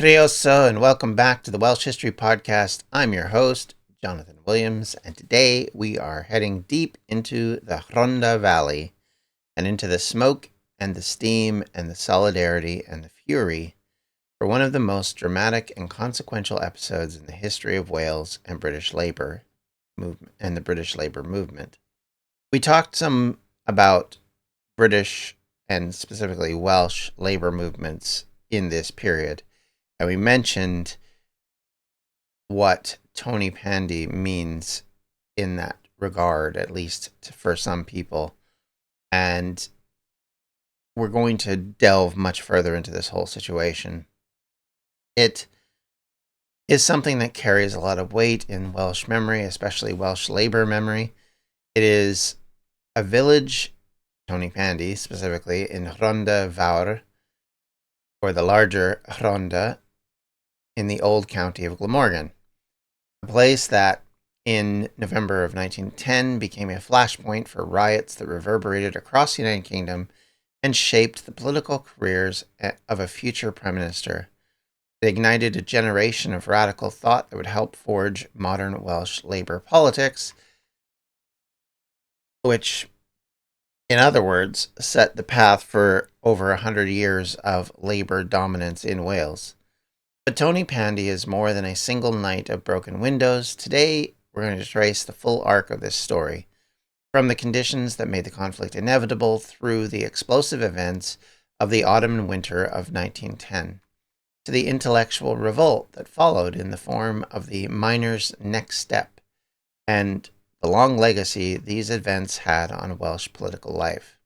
Crioso, and welcome back to the Welsh History Podcast. I'm your host, Jonathan Williams, and today we are heading deep into the Rhondda Valley and into the smoke and the steam and the solidarity and the fury for one of the most dramatic and consequential episodes in the history of Wales and British labor movement and the British labor movement. We talked some about British and specifically Welsh labor movements in this period. And we mentioned what Tonypandy means in that regard, at least for some people. And we're going to delve much further into this whole situation. It is something that carries a lot of weight in Welsh memory, especially Welsh labor memory. It is a village, Tonypandy specifically, in Rhondda Valley, or the larger Rhondda, in the old county of Glamorgan, a place that in November of 1910 became a flashpoint for riots that reverberated across the United Kingdom and shaped the political careers of a future prime minister. It ignited a generation of radical thought that would help forge modern Welsh labor politics, which, in other words, set the path for over 100 years of labor dominance in Wales. But Tonypandy is more than a single night of broken windows. Today, we're going to trace the full arc of this story, from the conditions that made the conflict inevitable through the explosive events of the autumn and winter of 1910, to the intellectual revolt that followed in the form of the miners' next step, and the long legacy these events had on Welsh political life.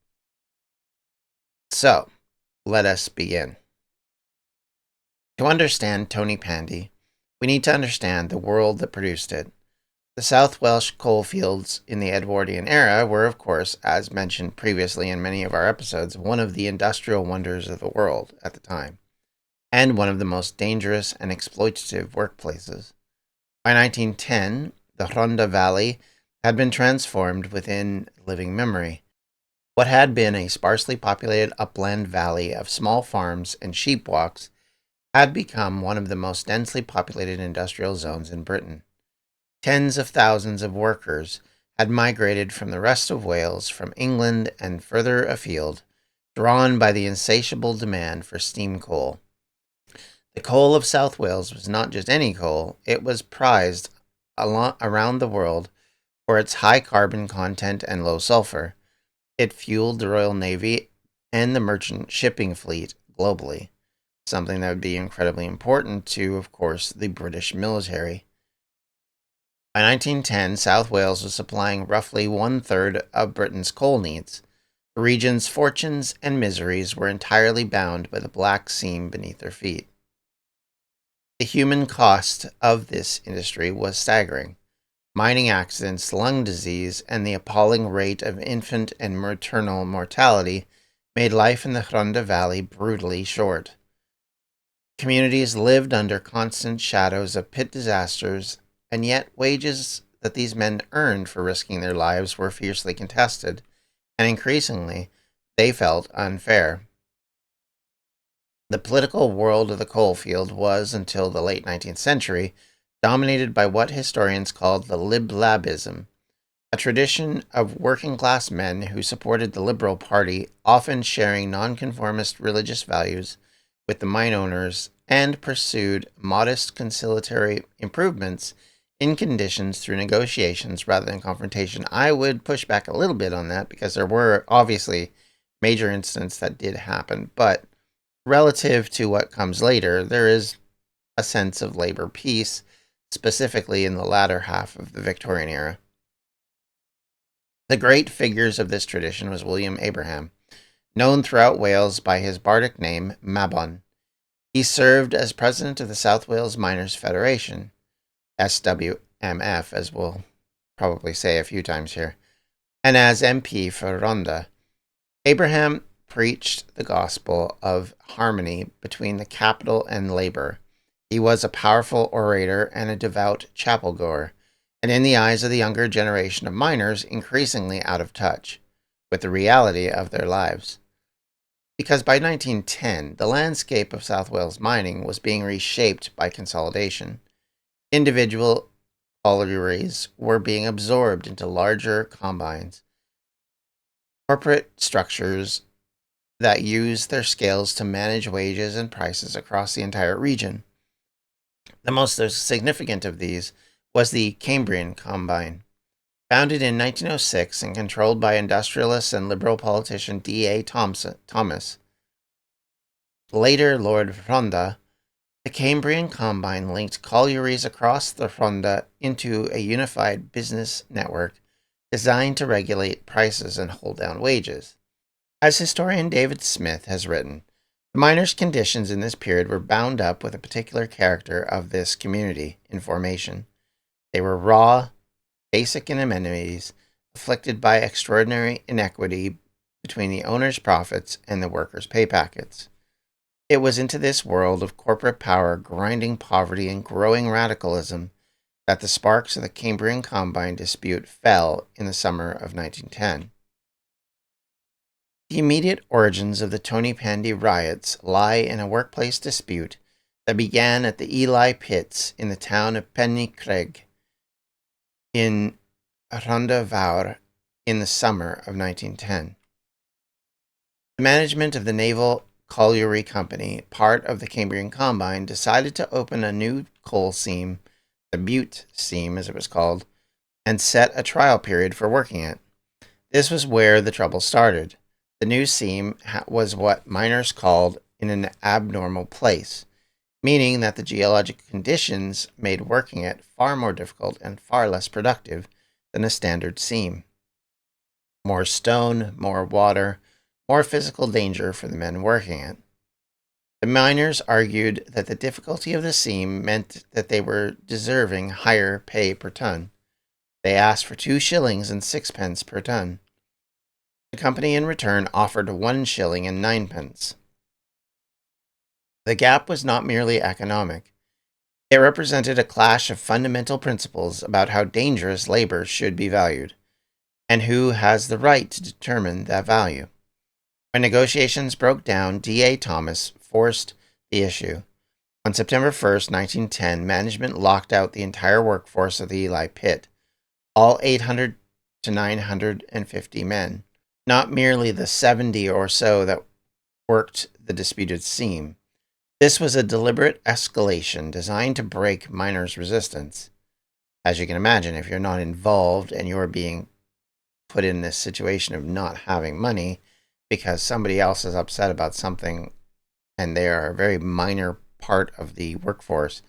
So, let us begin. To understand Tonypandy, we need to understand the world that produced it. The South Welsh coalfields in the Edwardian era were, of course, as mentioned previously in many of our episodes, one of the industrial wonders of the world at the time, and one of the most dangerous and exploitative workplaces. By 1910, the Rhondda Valley had been transformed within living memory. What had been a sparsely populated upland valley of small farms and sheep walks had become one of the most densely populated industrial zones in Britain. Tens of thousands of workers had migrated from the rest of Wales, from England and further afield, drawn by the insatiable demand for steam coal. The coal of South Wales was not just any coal, it was prized around the world for its high carbon content and low sulfur. It fueled the Royal Navy and the merchant shipping fleet globally, something that would be incredibly important to, of course, the British military. By 1910, South Wales was supplying roughly one-third of Britain's coal needs. The region's fortunes and miseries were entirely bound by the black seam beneath their feet. The human cost of this industry was staggering. Mining accidents, lung disease, and the appalling rate of infant and maternal mortality made life in the Rhondda Valley brutally short. Communities lived under constant shadows of pit disasters, and yet wages that these men earned for risking their lives were fiercely contested, and increasingly, they felt unfair. The political world of the coalfield was, until the late 19th century, dominated by what historians called the Lib-Labism, a tradition of working-class men who supported the Liberal Party, often sharing nonconformist religious values with the mine owners, and pursued modest conciliatory improvements in conditions through negotiations rather than confrontation. I would push back a little bit on that because there were obviously major incidents that did happen, but relative to what comes later, there is a sense of labor peace, specifically in the latter half of the Victorian era. The great figures of this tradition was William Abraham, known throughout Wales by his bardic name, Mabon. He served as president of the South Wales Miners' Federation, SWMF, as we'll probably say a few times here, and as MP for Rhondda. Abraham preached the gospel of harmony between the capital and labor. He was a powerful orator and a devout chapel-goer, and in the eyes of the younger generation of miners, increasingly out of touch with the reality of their lives. because by 1910, the landscape of South Wales mining was being reshaped by consolidation. Individual collieries were being absorbed into larger combines, corporate structures that used their scales to manage wages and prices across the entire region. The most significant of these was the Cambrian Combine. Founded in 1906 and controlled by industrialist and Liberal politician D.A. Thomas, later Lord Rhondda, the Cambrian Combine linked collieries across the Rhondda into a unified business network designed to regulate prices and hold down wages. As historian David Smith has written, the miners' conditions in this period were bound up with a particular character of this community in formation. They were raw, basic amenities, afflicted by extraordinary inequity between the owner's profits and the workers' pay packets. It was into this world of corporate power, grinding poverty, and growing radicalism that the sparks of the Cambrian Combine dispute fell in the summer of 1910. The immediate origins of the Tonypandy riots lie in a workplace dispute that began at the Ely pits in the town of Pennycraig in Rhondda Valley in the summer of 1910. The management of the Naval Colliery Company, part of the Cambrian Combine, decided to open a new coal seam, the Butte seam as it was called, and set a trial period for working it. This was where the trouble started. The new seam was what miners called in an abnormal place, meaning that the geologic conditions made working it far more difficult and far less productive than a standard seam. More stone, more water, more physical danger for the men working it. The miners argued that the difficulty of the seam meant that they were deserving higher pay per ton. They asked for 2 shillings and 6 pence per ton. The company in return offered 1 shilling and 9 pence. The gap was not merely economic. It represented a clash of fundamental principles about how dangerous labor should be valued, and who has the right to determine that value. When negotiations broke down, D.A. Thomas forced the issue. On September 1st, 1910, management locked out the entire workforce of the Ely pit, all 800 to 950 men, not merely the 70 or so that worked the disputed seam. This was a deliberate escalation designed to break miners' resistance. As you can imagine, if you're not involved and you're being put in this situation of not having money because somebody else is upset about something and they are a very minor part of the workforce,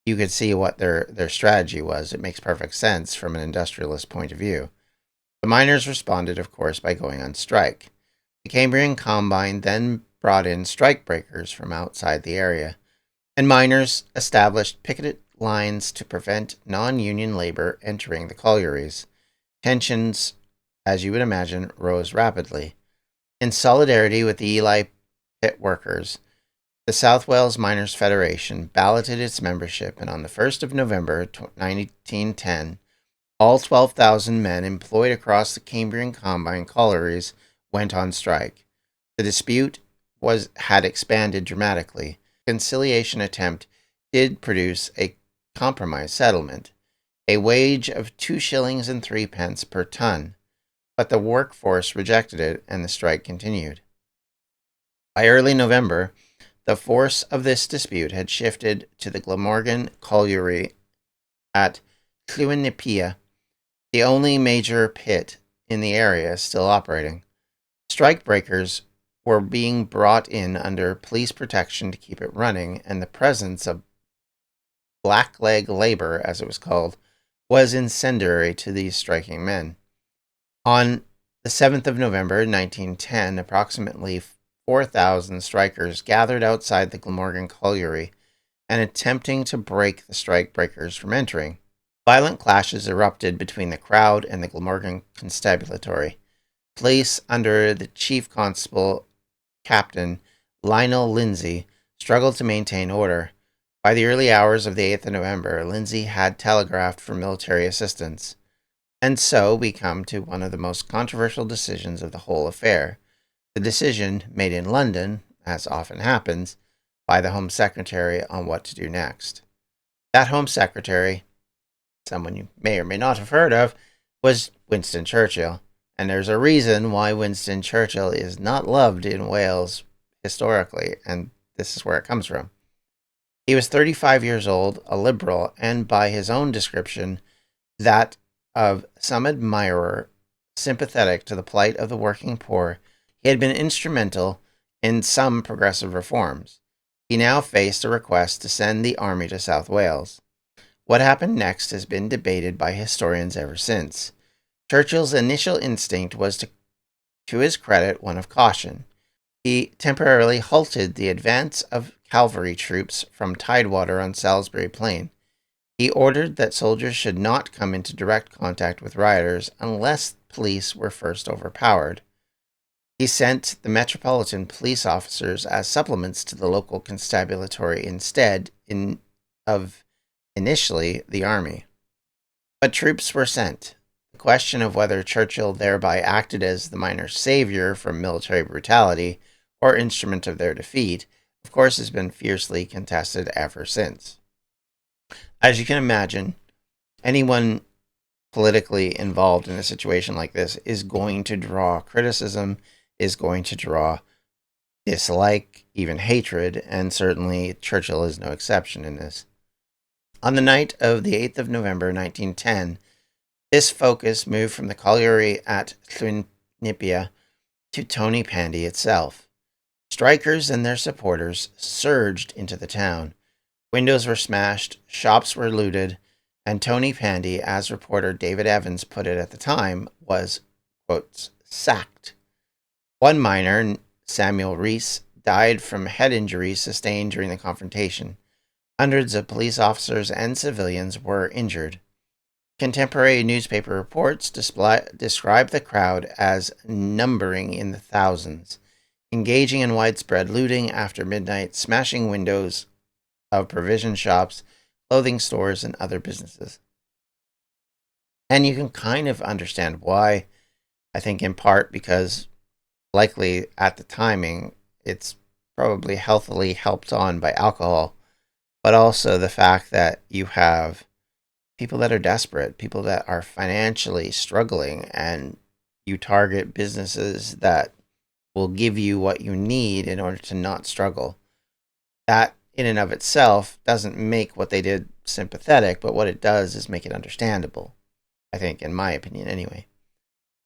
you could see what their strategy was. It makes perfect sense from an industrialist point of view. The miners responded, of course, by going on strike. The Cambrian Combine then brought in strike breakers from outside the area, and miners established picketed lines to prevent non-union labor entering the collieries. Tensions, as you would imagine, rose rapidly. In solidarity with the Ely pit workers, the South Wales Miners' Federation balloted its membership, and on the 1st of November 1910, all 12,000 men employed across the Cambrian Combine collieries went on strike. The dispute had expanded dramatically. The conciliation attempt did produce a compromise settlement, a wage of 2 shillings and 3 pence per ton, but the workforce rejected it and the strike continued. By early November, the force of this dispute had shifted to the Glamorgan Colliery at Tonypandy, the only major pit in the area still operating. Strike breakers were being brought in under police protection to keep it running, and the presence of blackleg labor, as it was called, was incendiary to these striking men. On the 7th of November 1910, approximately 4,000 strikers gathered outside the Glamorgan Colliery and attempting to break the strike breakers from entering. Violent clashes erupted between the crowd and the Glamorgan Constabulary. Police, under the Chief Constable Captain Lionel Lindsay, struggled to maintain order. By the early hours of the 8th of November, Lindsay had telegraphed for military assistance. And so we come to one of the most controversial decisions of the whole affair. the decision made in London, as often happens, by the Home Secretary on what to do next. That Home Secretary, someone you may or may not have heard of, was Winston Churchill. And there's a reason why Winston Churchill is not loved in Wales historically, and this is where it comes from. He was 35 years old, a liberal, and by his own description, that of some admirer sympathetic to the plight of the working poor, he had been instrumental in some progressive reforms. He now faced a request to send the army to South Wales. What happened next has been debated by historians ever since. Churchill's initial instinct was, to his credit, one of caution. He temporarily halted the advance of cavalry troops from Tidewater on Salisbury Plain. He ordered that soldiers should not come into direct contact with rioters unless police were first overpowered. He sent the metropolitan police officers as supplements to the local constabulary instead of initially the army. But troops were sent. The question of whether Churchill thereby acted as the miners' savior from military brutality or instrument of their defeat, of course, has been fiercely contested ever since. As you can imagine, anyone politically involved in a situation like this is going to draw criticism, is going to draw dislike, even hatred, and certainly Churchill is no exception in this. On the night of the 8th of November 1910, this focus moved from the colliery at Tonypandy to Tonypandy itself. Strikers and their supporters surged into the town. Windows were smashed, shops were looted, and Tonypandy, as reporter David Evans put it at the time, was, quote, sacked. One miner, Samuel Rees, died from head injuries sustained during the confrontation. Hundreds of police officers and civilians were injured. Contemporary newspaper reports describe the crowd as numbering in the thousands, engaging in widespread looting after midnight, smashing windows of provision shops, clothing stores, and other businesses. And you can kind of understand why. I think in part because likely at the timing, it's probably healthily helped on by alcohol, but also the fact that you have people that are desperate, people that are financially struggling, and you target businesses that will give you what you need in order to not struggle. That in and of itself doesn't make what they did sympathetic, but what it does is make it understandable. I think, in my opinion anyway.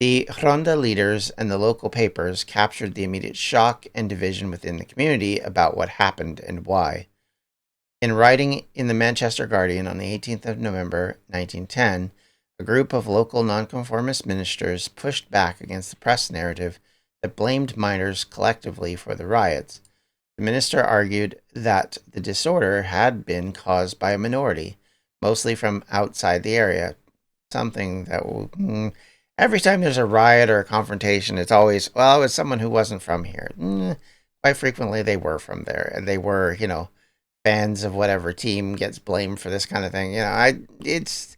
The Rhondda leaders and the local papers captured the immediate shock and division within the community about what happened and why. In writing in the Manchester Guardian on the 18th of November 1910, a group of local nonconformist ministers pushed back against the press narrative that blamed miners collectively for the riots. The minister argued that the disorder had been caused by a minority, mostly from outside the area, something that every time there's a riot or a confrontation, it's always, well, it was someone who wasn't from here. Quite frequently, they were from there, and they were, fans of whatever team gets blamed for this kind of thing. It's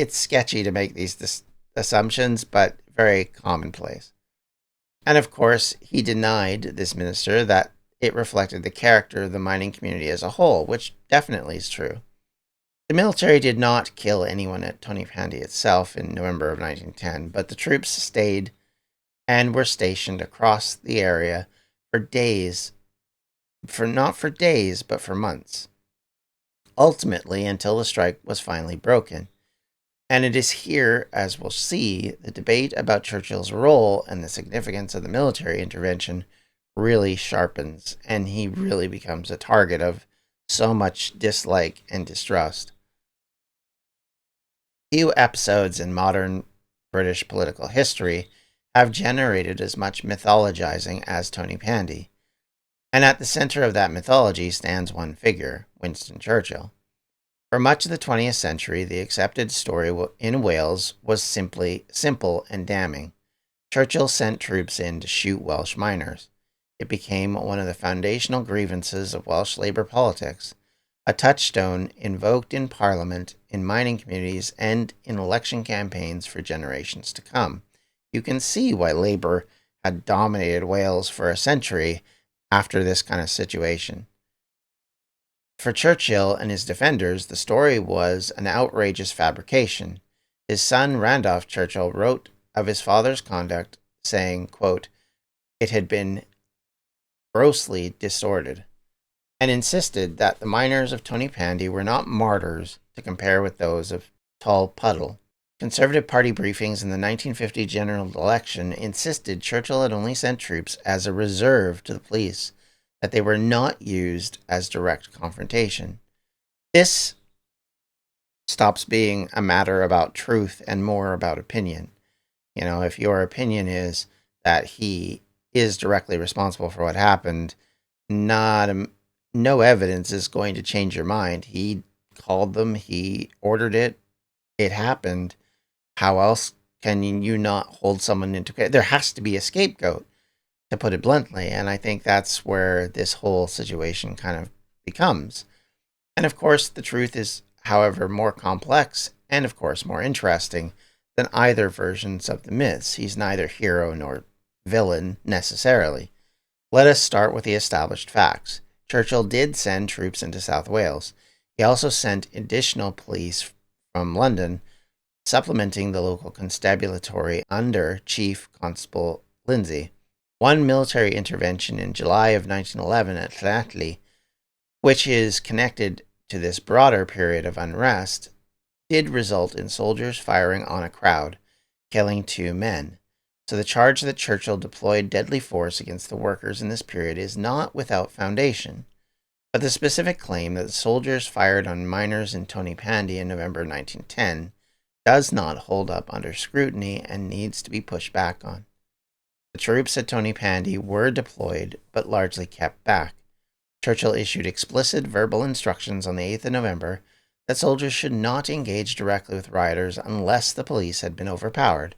sketchy to make these assumptions, but very commonplace. And of course, he denied, this minister, that it reflected the character of the mining community as a whole, which definitely is true. The military did not kill anyone at Tonypandy itself in November of 1910, but the troops stayed and were stationed across the area for days, not for days, but for months. Ultimately, until the strike was finally broken. And it is here, as we'll see, the debate about Churchill's role and the significance of the military intervention really sharpens, and he really becomes a target of so much dislike and distrust. Few episodes in modern British political history have generated as much mythologizing as Tonypandy. And at the center of that mythology stands one figure, Winston Churchill. For much of the 20th century, the accepted story in Wales was simple and damning. Churchill sent troops in to shoot Welsh miners. It became one of the foundational grievances of Welsh Labour politics, a touchstone invoked in Parliament, in mining communities, and in election campaigns for generations to come. You can see why Labour had dominated Wales for a century after this kind of situation. For Churchill and his defenders, the story was an outrageous fabrication. His son, Randolph Churchill, wrote of his father's conduct, saying, quote, "It had been grossly distorted," and insisted that the miners of Tonypandy were not martyrs to compare with those of Tall Puddle. Conservative Party briefings in the 1950 general election insisted Churchill had only sent troops as a reserve to the police, that they were not used as direct confrontation. This stops being a matter about truth and more about opinion. You know, if your opinion is that he is directly responsible for what happened, no evidence is going to change your mind. He called them, he ordered it, it happened. How else can you not hold someone into account? There has to be a scapegoat, to put it bluntly, and I think that's where this whole situation kind of becomes. And of course, the truth is, however, more complex and, of course, more interesting than either versions of the myths. He's neither hero nor villain necessarily. Let us start with the established facts. Churchill did send troops into South Wales. He also sent additional police from London, supplementing the local constabulary under Chief Constable Lindsay. One military intervention in July of 1911 at Llanelli, which is connected to this broader period of unrest, did result in soldiers firing on a crowd, killing 2 men. So the charge that Churchill deployed deadly force against the workers in this period is not without foundation. But the specific claim that the soldiers fired on miners in Tonypandy in November 1910 does not hold up under scrutiny and needs to be pushed back on. The troops at Tonypandy were deployed, but largely kept back. Churchill issued explicit verbal instructions on the 8th of November that soldiers should not engage directly with rioters unless the police had been overpowered.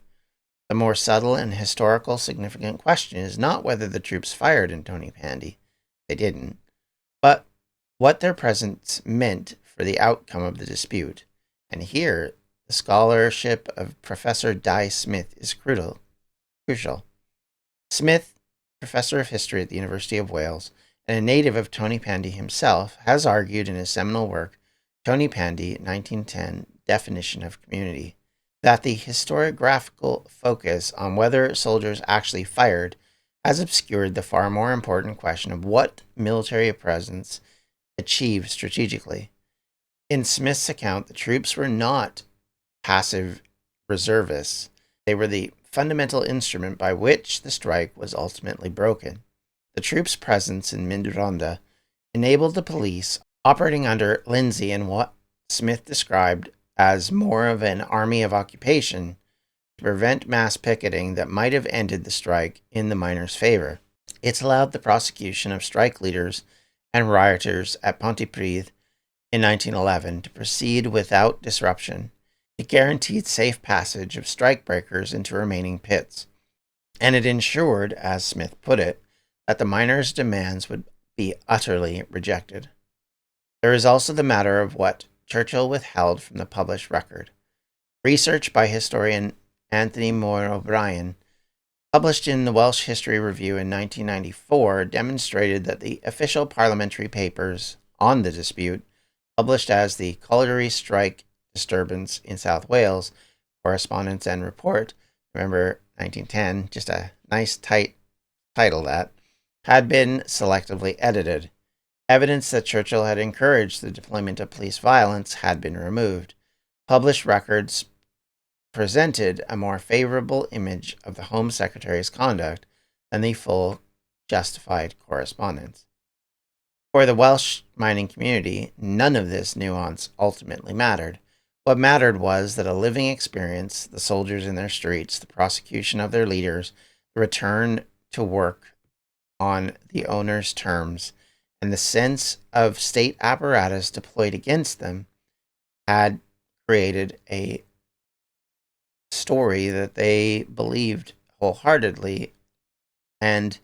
The more subtle and historical significant question is not whether the troops fired in Tonypandy. They didn't. But what their presence meant for the outcome of the dispute. And here, the scholarship of Professor Dye Smith is crucial. Smith, professor of history at the University of Wales, and a native of Tonypandy himself, has argued in his seminal work, Tonypandy, 1910, Definition of Community, that the historiographical focus on whether soldiers actually fired has obscured the far more important question of what military presence achieved strategically. In Smith's account, the troops were not passive reservists. They were the fundamental instrument by which the strike was ultimately broken. The troops' presence in Rhondda enabled the police, operating under Lindsay in what Smith described as more of an army of occupation, to prevent mass picketing that might have ended the strike in the miners' favor. It's allowed the prosecution of strike leaders and rioters at Pontypridd in 1911 to proceed without disruption. It guaranteed safe passage of strikebreakers into remaining pits, and it ensured, as Smith put it, that the miners' demands would be utterly rejected. There is also the matter of what Churchill withheld from the published record. Research by historian Anthony Moore O'Brien, published in the Welsh History Review in 1994, demonstrated that the official parliamentary papers on the dispute, published as the Colliery Strike Disturbance in South Wales, Correspondence and Report, November 1910, just a nice tight title that, had been selectively edited. Evidence that Churchill had encouraged the deployment of police violence had been removed. Published records presented a more favorable image of the Home Secretary's conduct than the full justified correspondence. For the Welsh mining community, none of this nuance ultimately mattered. What mattered was that a living experience, the soldiers in their streets, the prosecution of their leaders, the return to work on the owner's terms, and the sense of state apparatus deployed against them had created a story that they believed wholeheartedly, and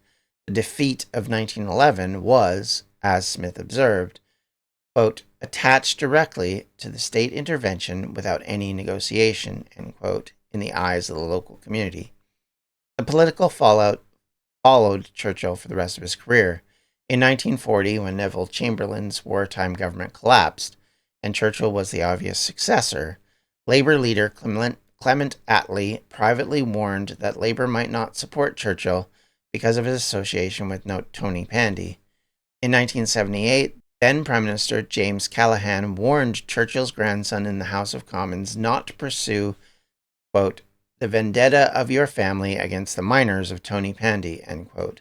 the defeat of 1911 was, as Smith observed, quote, attached directly to the state intervention without any negotiation, end quote, in the eyes of the local community. The political fallout followed Churchill for the rest of his career. In 1940, when Neville Chamberlain's wartime government collapsed, and Churchill was the obvious successor, Labour leader Clement Attlee privately warned that Labour might not support Churchill because of his association with Tonypandy. In 1978, then Prime Minister James Callaghan warned Churchill's grandson in the House of Commons not to pursue, quote, the vendetta of your family against the miners of Tonypandy, end quote.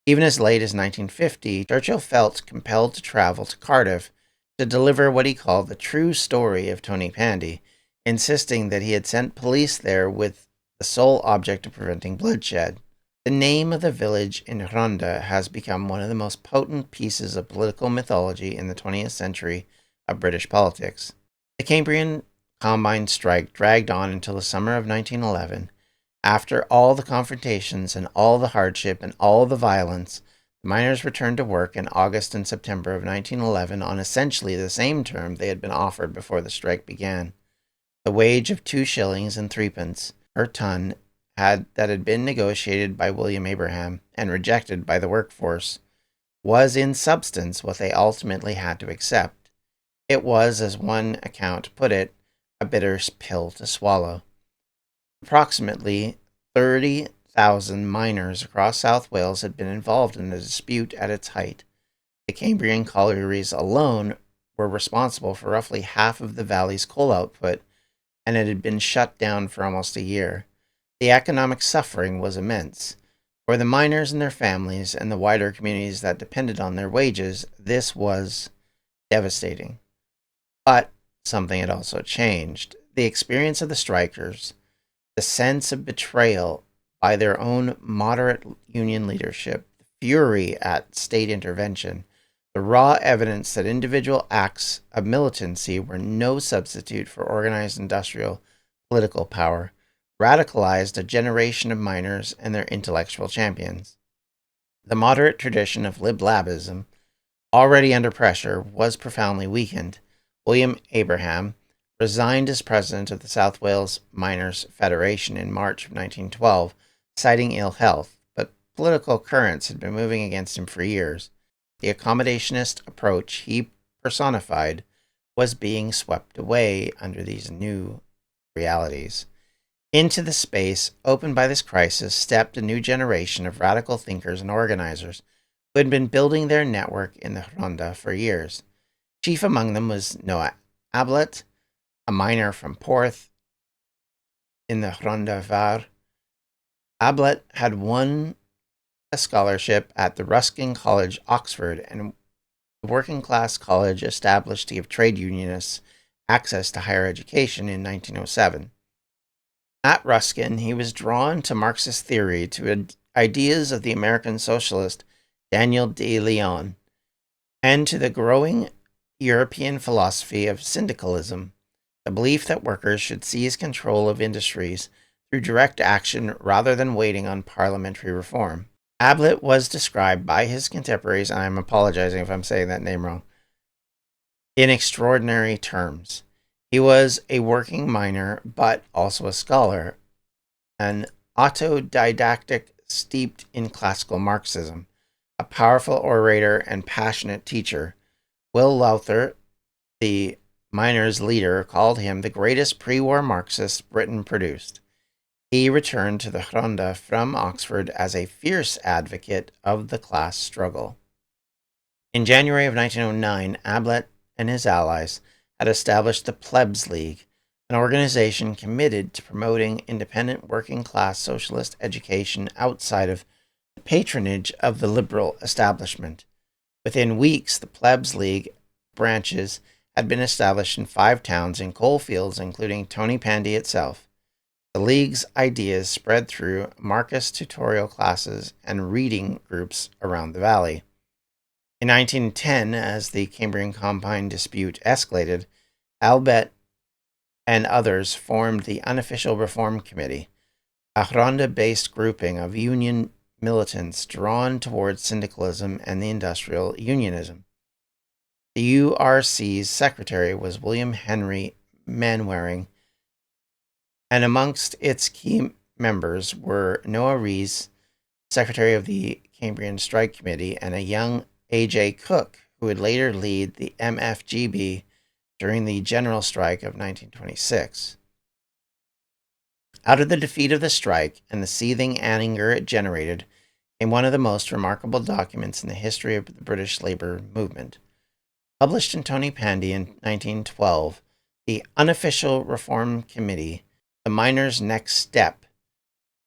Even as late as 1950, Churchill felt compelled to travel to Cardiff to deliver what he called the true story of Tonypandy, insisting that he had sent police there with the sole object of preventing bloodshed. The name of the village in Rhondda has become one of the most potent pieces of political mythology in the 20th century of British politics. The Cambrian Combine strike dragged on until the summer of 1911. After all the confrontations and all the hardship and all the violence, the miners returned to work in August and September of 1911 on essentially the same term they had been offered before the strike began. The wage of 2 shillings and 3 pence per ton that had been negotiated by William Abraham and rejected by the workforce was in substance what they ultimately had to accept. It was, as one account put it, a bitter pill to swallow. Approximately 30,000 miners across South Wales had been involved in the dispute at its height. The Cambrian collieries alone were responsible for roughly half of the valley's coal output, and it had been shut down for almost a year. The economic suffering was immense. For the miners and their families and the wider communities that depended on their wages, this was devastating. But something had also changed. The experience of the strikers, the sense of betrayal by their own moderate union leadership, the fury at state intervention, the raw evidence that individual acts of militancy were no substitute for organized industrial political power, radicalized a generation of miners and their intellectual champions. The moderate tradition of lib-labism, already under pressure, was profoundly weakened. William Abraham resigned as president of the South Wales Miners' Federation in March of 1912, citing ill health, but political currents had been moving against him for years. The accommodationist approach he personified was being swept away under these new realities. Into the space opened by this crisis stepped a new generation of radical thinkers and organizers who had been building their network in the Rhondda for years. Chief among them was Noah Ablett, a miner from Porth in the Rhondda Valley. Ablett had won a scholarship at the Ruskin College, Oxford, and the working class college established to give trade unionists access to higher education in 1907. At Ruskin, he was drawn to Marxist theory, to ideas of the American socialist Daniel de Leon, and to the growing European philosophy of syndicalism, the belief that workers should seize control of industries through direct action rather than waiting on parliamentary reform. Ablett was described by his contemporaries, and I'm apologizing if I'm saying that name wrong, in extraordinary terms. He was a working miner, but also a scholar, an autodidactic steeped in classical Marxism, a powerful orator and passionate teacher. Will Lowther, the miners' leader, called him the greatest pre-war Marxist Britain produced. He returned to the Rhondda from Oxford as a fierce advocate of the class struggle. In January of 1909, Ablett and his allies had established the Plebs League, an organization committed to promoting independent working-class socialist education outside of the patronage of the liberal establishment. Within weeks, the Plebs League branches had been established in 5 towns in coal fields, including Tonypandy itself. The League's ideas spread through Marxist tutorial classes and reading groups around the valley. In 1910, as the Cambrian Combine dispute escalated, Ablett and others formed the Unofficial Reform Committee, a Rhondda-based grouping of union militants drawn towards syndicalism and the industrial unionism. The URC's secretary was William Henry Manwaring, and amongst its key members were Noah Rees, secretary of the Cambrian Strike Committee, and a young A.J. Cook, who would later lead the MFGB during the general strike of 1926. Out of the defeat of the strike and the seething anger it generated came one of the most remarkable documents in the history of the British labor movement. Published in Tonypandy in 1912, the Unofficial Reform Committee, The Miners' Next Step,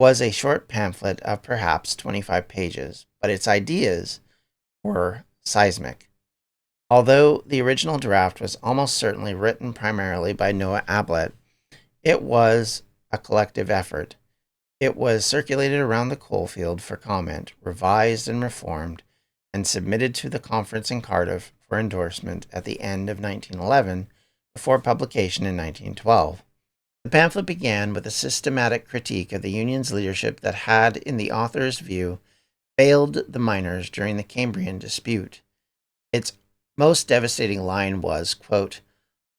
was a short pamphlet of perhaps 25 pages, but its ideas were seismic. Although the original draft was almost certainly written primarily by Noah Ablett, it was a collective effort. It was circulated around the coalfield for comment, revised and reformed, and submitted to the conference in Cardiff for endorsement at the end of 1911 before publication in 1912. The pamphlet began with a systematic critique of the union's leadership that had, in the author's view, failed the miners during the Cambrian dispute. Its most devastating line was, quote,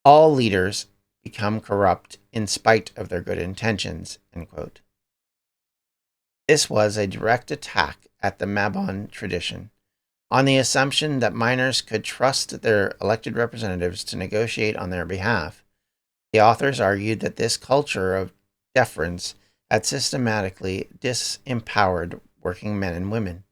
"All leaders become corrupt in spite of their good intentions," end quote. This was a direct attack at the Mabon tradition, on the assumption that miners could trust their elected representatives to negotiate on their behalf. The authors argued that this culture of deference had systematically disempowered working men and women.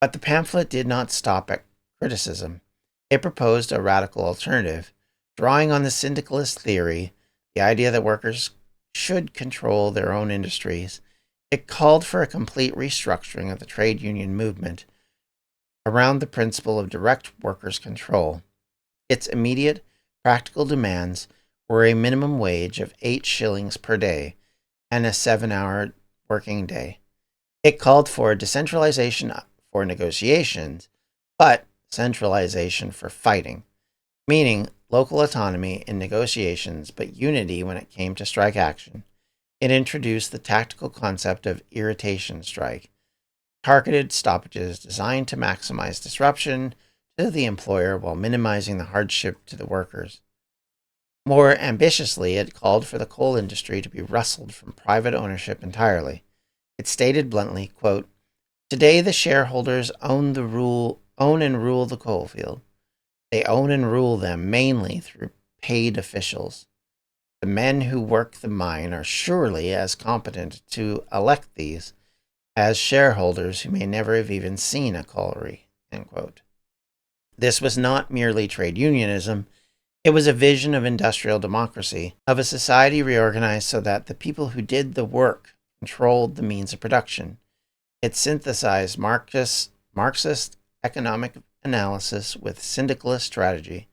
But the pamphlet did not stop at criticism. It proposed a radical alternative, drawing on the syndicalist theory, the idea that workers should control their own industries. It called for a complete restructuring of the trade union movement around the principle of direct workers' control. Its immediate, practical demands were a minimum wage of 8 shillings per day and a 7-hour working day. It called for decentralization for negotiations, but centralization for fighting, meaning local autonomy in negotiations but unity when it came to strike action. It introduced the tactical concept of irritation strike, targeted stoppages designed to maximize disruption to the employer while minimizing the hardship to the workers. More ambitiously, it called for the coal industry to be wrestled from private ownership entirely. It stated bluntly, quote, "Today the shareholders own and rule the coalfield. They own and rule them mainly through paid officials. The men who work the mine are surely as competent to elect these as shareholders who may never have even seen a colliery," end quote. This was not merely trade unionism. It was a vision of industrial democracy, of a society reorganized so that the people who did the work controlled the means of production. It synthesized Marxist economic analysis with syndicalist strategy.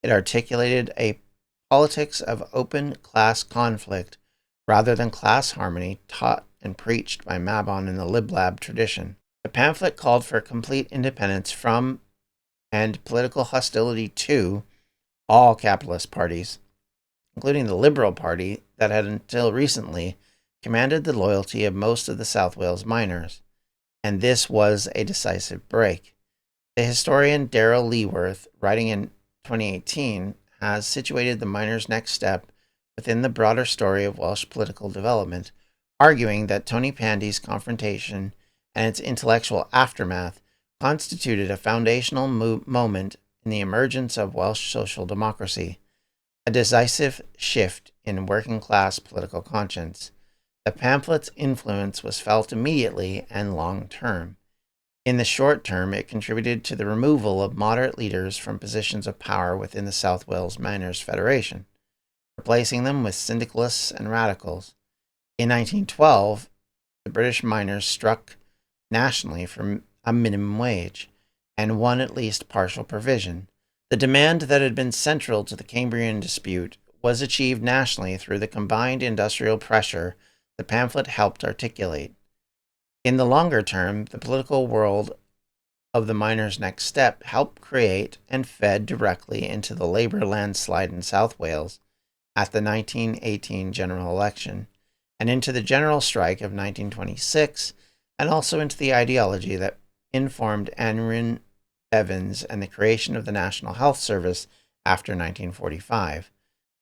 It articulated a politics of open class conflict rather than class harmony taught and preached by Mabon in the Lib-Lab tradition. The pamphlet called for complete independence from and political hostility to all capitalist parties, including the Liberal Party that had until recently commanded the loyalty of most of the South Wales miners. And this was a decisive break. The historian Daryl Leaworth, writing in 2018, has situated the miners' next step within the broader story of Welsh political development, arguing that Tonypandy's confrontation and its intellectual aftermath constituted a foundational moment in the emergence of Welsh social democracy, a decisive shift in working-class political conscience. The pamphlet's influence was felt immediately and long-term. In the short term, it contributed to the removal of moderate leaders from positions of power within the South Wales Miners' Federation, replacing them with syndicalists and radicals. In 1912, the British miners struck nationally for a minimum wage and won at least partial provision. The demand that had been central to the Cambrian dispute was achieved nationally through the combined industrial pressure the pamphlet helped articulate. In the longer term, the political world of the miners' next step helped create and fed directly into the Labour landslide in South Wales at the 1918 general election, and into the general strike of 1926, and also into the ideology that informed Aneurin Bevan's and the creation of the National Health Service after 1945.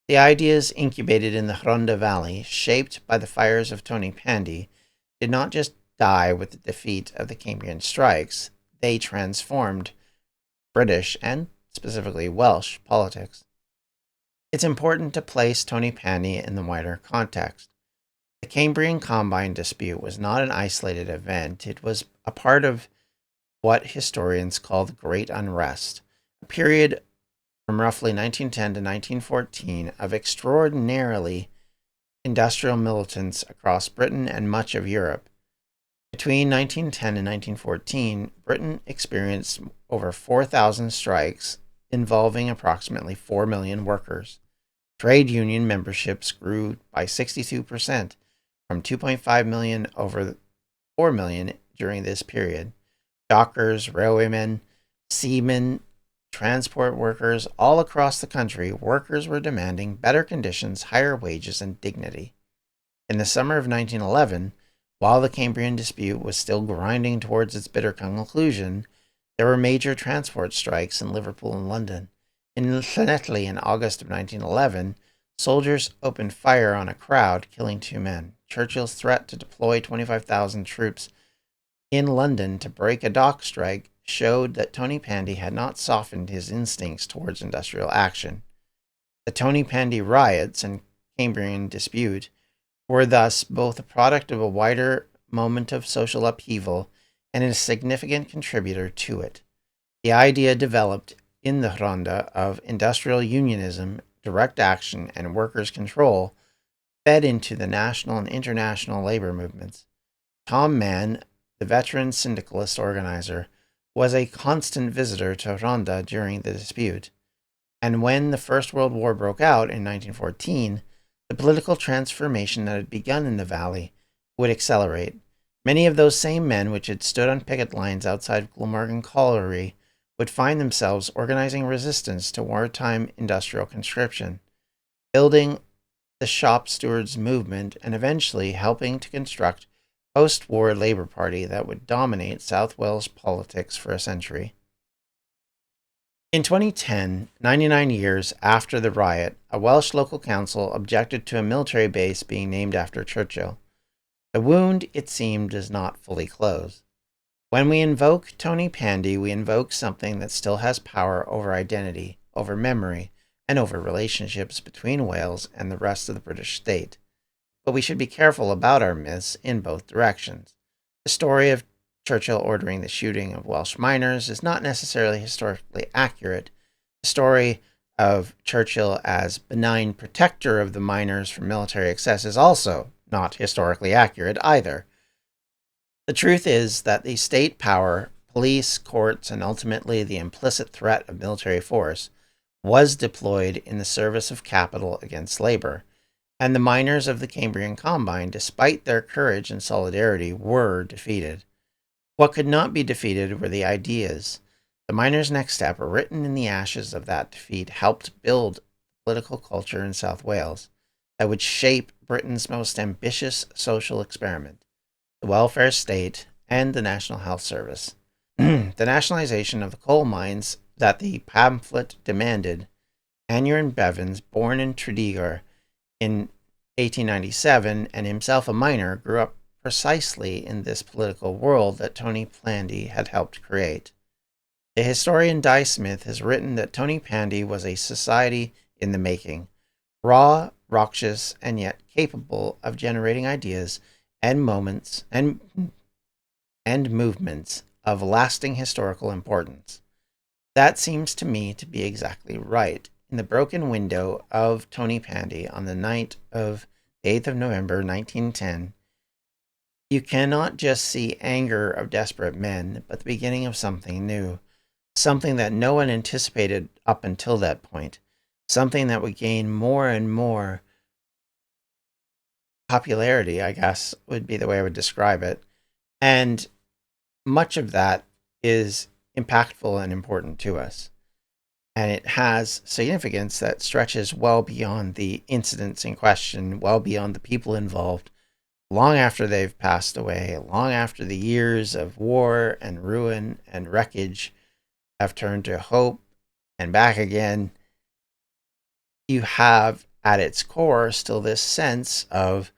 The ideas incubated in the Rhondda Valley, shaped by the fires of Tonypandy, did not just die with the defeat of the Cambrian strikes. They transformed British and specifically Welsh politics. It's important to place Tonypandy in the wider context. The Cambrian Combine dispute was not an isolated event. It was a part of what historians call the Great Unrest, a period from roughly 1910 to 1914 of extraordinarily industrial militance across Britain and much of Europe. Between 1910 and 1914, Britain experienced over 4,000 strikes involving approximately 4 million workers. Trade union memberships grew by 62%, from 2.5 million over 4 million during this period. Dockers, railwaymen, seamen, transport workers all across the country, workers were demanding better conditions, higher wages, and dignity. In the summer of 1911, while the Cambrian dispute was still grinding towards its bitter conclusion, there were major transport strikes in Liverpool and London. In Llanelli in August of 1911, soldiers opened fire on a crowd, killing 2 men. Churchill's threat to deploy 25,000 troops in London to break a dock strike showed that Tonypandy had not softened his instincts towards industrial action. The Tonypandy riots and Cambrian dispute were thus both a product of a wider moment of social upheaval and a significant contributor to it. The idea developed in the Rhondda of industrial unionism, direct action, and workers' control fed into the national and international labor movements. Tom Mann, the veteran syndicalist organizer, was a constant visitor to Rhondda during the dispute, and when the First World War broke out in 1914, the political transformation that had begun in the valley would accelerate. Many of those same men which had stood on picket lines outside Glamorgan Colliery would find themselves organizing resistance to wartime industrial conscription, building the shop stewards movement, and eventually helping to construct post-war Labour Party that would dominate South Wales politics for a century. In 2010, 99 years after the riot, a Welsh local council objected to a military base being named after Churchill. The wound, it seemed, does not fully close. When we invoke Tonypandy, we invoke something that still has power over identity, over memory, and over relationships between Wales and the rest of the British state. But we should be careful about our myths in both directions. The story of Churchill ordering the shooting of Welsh miners is not necessarily historically accurate. The story of Churchill as benign protector of the miners from military excess is also not historically accurate either. The truth is that the state power, police, courts, and ultimately the implicit threat of military force was deployed in the service of capital against labor, and the miners of the Cambrian Combine, despite their courage and solidarity, were defeated. What could not be defeated were the ideas. The Miners' Next Step, written in the ashes of that defeat, helped build political culture in South Wales that would shape Britain's most ambitious social experiment, the welfare state and the National Health Service. The nationalization of the coal mines that the pamphlet demanded. Aneurin Bevans, born in Tredegar in 1897 and himself a miner, grew up precisely in this political world that Tonypandy had helped create. The historian Di Smith has written that Tonypandy was a society in the making, raw, raucous, and yet capable of generating ideas and moments and movements of lasting historical importance. That seems to me to be exactly right. In the broken window of Tonypandy on the night of the 8th of November 1910, you cannot just see anger of desperate men, but the beginning of something new, something that no one anticipated up until that point, something that would gain more and more popularity, I guess would be the way I would describe it. And much of that is impactful and important to us. And it has significance that stretches well beyond the incidents in question, well beyond the people involved, long after they've passed away, long after the years of war and ruin and wreckage have turned to hope and back again. You have at its core still this sense of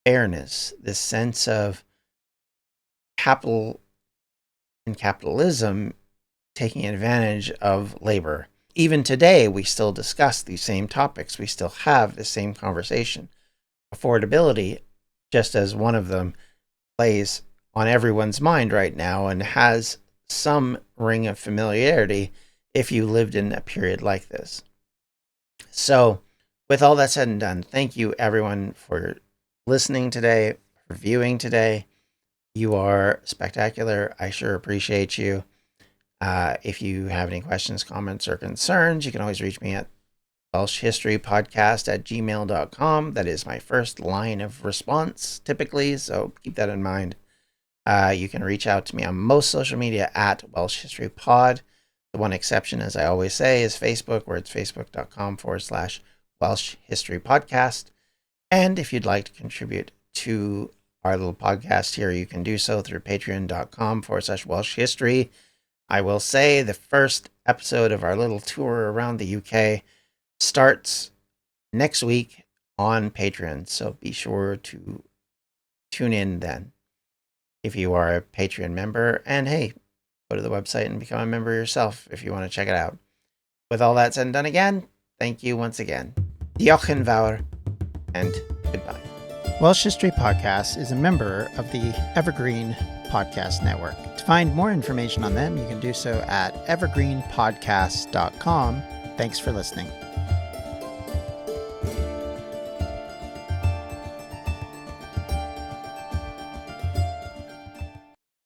fairness, this sense of capital and capitalism taking advantage of labor. Even today, we still discuss these same topics. We still have the same conversation. Affordability, just as one of them, plays on everyone's mind right now and has some ring of familiarity if you lived in a period like this. So, with all that said and done, thank you everyone for listening today, for viewing today. You are spectacular. I sure appreciate you. If you have any questions, comments, or concerns, you can always reach me at welshhistorypodcast@gmail.com. That is my first line of response typically, so keep that in mind. You can reach out to me on most social media at Welsh History Pod. The one exception, as I always say, is Facebook, where it's facebook.com/Welsh History Podcast. And if you'd like to contribute to our little podcast here, you can do so through patreon.com/Welsh History. I will say the first episode of our little tour around the UK starts next week on Patreon, so be sure to tune in then if you are a Patreon member. And hey, go to the website and become a member yourself if you want to check it out. With all that said and done again, thank you once again. Diolch yn fawr, and goodbye. Welsh History Podcast is a member of the Evergreen Podcast Network. To find more information on them, you can do so at evergreenpodcasts.com. Thanks for listening.